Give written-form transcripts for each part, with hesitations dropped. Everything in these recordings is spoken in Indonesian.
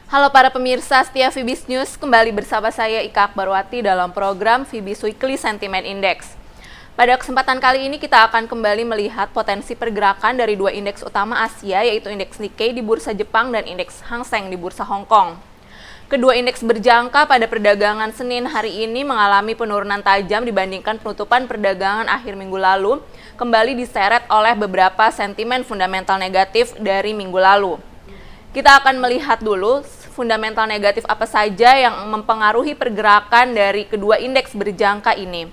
Halo para pemirsa setia Fibis News, kembali bersama saya Ika Akbarwati dalam program Fibis Weekly Sentiment Index. Pada kesempatan kali ini kita akan kembali melihat potensi pergerakan dari dua indeks utama Asia, yaitu indeks Nikkei di bursa Jepang dan indeks Hang Seng di bursa Hong Kong. Kedua indeks berjangka pada perdagangan Senin hari ini mengalami penurunan tajam dibandingkan penutupan perdagangan akhir minggu lalu, kembali diseret oleh beberapa sentimen fundamental negatif dari minggu lalu. Kita akan melihat dulu fundamental negatif apa saja yang mempengaruhi pergerakan dari kedua indeks berjangka ini.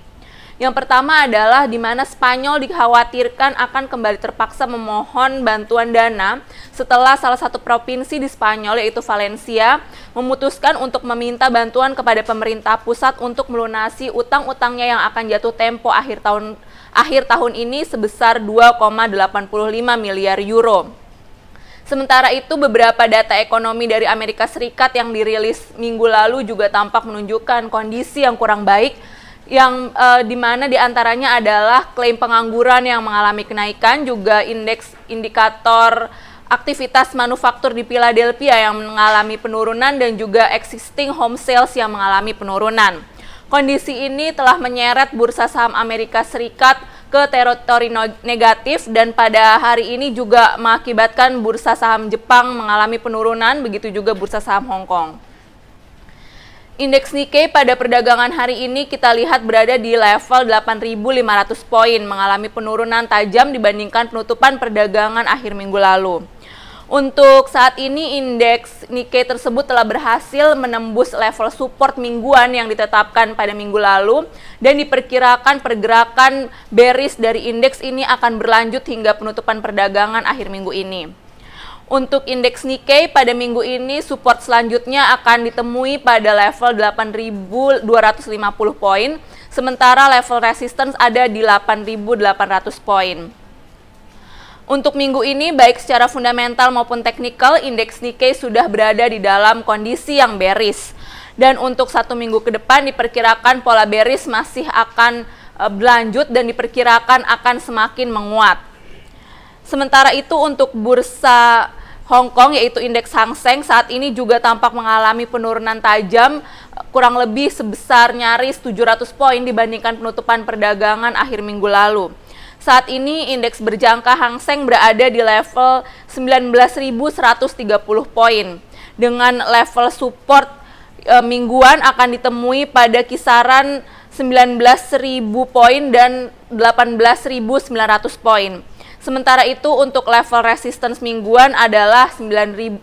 Yang pertama adalah di mana Spanyol dikhawatirkan akan kembali terpaksa memohon bantuan dana setelah salah satu provinsi di Spanyol, yaitu Valencia, memutuskan untuk meminta bantuan kepada pemerintah pusat untuk melunasi utang-utangnya yang akan jatuh tempo akhir tahun ini sebesar 2,85 miliar euro. Sementara itu, beberapa data ekonomi dari Amerika Serikat yang dirilis minggu lalu juga tampak menunjukkan kondisi yang kurang baik, yang dimana diantaranya adalah klaim pengangguran yang mengalami kenaikan, juga indeks indikator aktivitas manufaktur di Philadelphia yang mengalami penurunan, dan juga existing home sales yang mengalami penurunan. Kondisi ini telah menyeret bursa saham Amerika Serikat ke teritori negatif, dan pada hari ini juga mengakibatkan bursa saham Jepang mengalami penurunan, begitu juga bursa saham Hong Kong. Indeks Nikkei pada perdagangan hari ini kita lihat berada di level 8.500 poin, mengalami penurunan tajam dibandingkan penutupan perdagangan akhir minggu lalu. Untuk saat ini, indeks Nikkei tersebut telah berhasil menembus level support mingguan yang ditetapkan pada minggu lalu, dan diperkirakan pergerakan bearish dari indeks ini akan berlanjut hingga penutupan perdagangan akhir minggu ini. Untuk indeks Nikkei pada minggu ini, support selanjutnya akan ditemui pada level 8.250 poin, sementara level resistance ada di 8.800 poin. Untuk minggu ini, baik secara fundamental maupun teknikal, indeks Nikkei sudah berada di dalam kondisi yang bearish. Dan untuk satu minggu ke depan diperkirakan pola bearish masih akan berlanjut dan diperkirakan akan semakin menguat. Sementara itu untuk bursa Hong Kong, yaitu indeks Hang Seng, saat ini juga tampak mengalami penurunan tajam, kurang lebih sebesar nyaris 700 poin dibandingkan penutupan perdagangan akhir minggu lalu. Saat ini indeks berjangka Hang Seng berada di level 19.130 poin, dengan level support mingguan akan ditemui pada kisaran 19.000 poin dan 18.900 poin. Sementara itu untuk level resistance mingguan adalah 19.500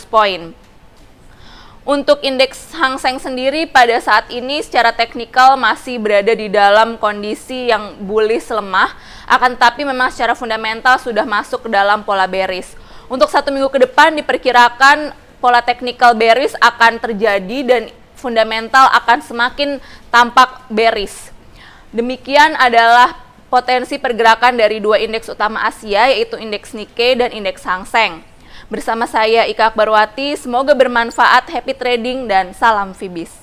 poin. Untuk indeks Hang Seng sendiri pada saat ini secara teknikal masih berada di dalam kondisi yang bullish lemah, akan tetapi memang secara fundamental sudah masuk ke dalam pola bearish. Untuk satu minggu ke depan diperkirakan pola teknikal bearish akan terjadi dan fundamental akan semakin tampak bearish. Demikian adalah potensi pergerakan dari dua indeks utama Asia, yaitu indeks Nikkei dan indeks Hang Seng. Bersama saya Ika Akbarwati, semoga bermanfaat, happy trading, dan salam Fibis.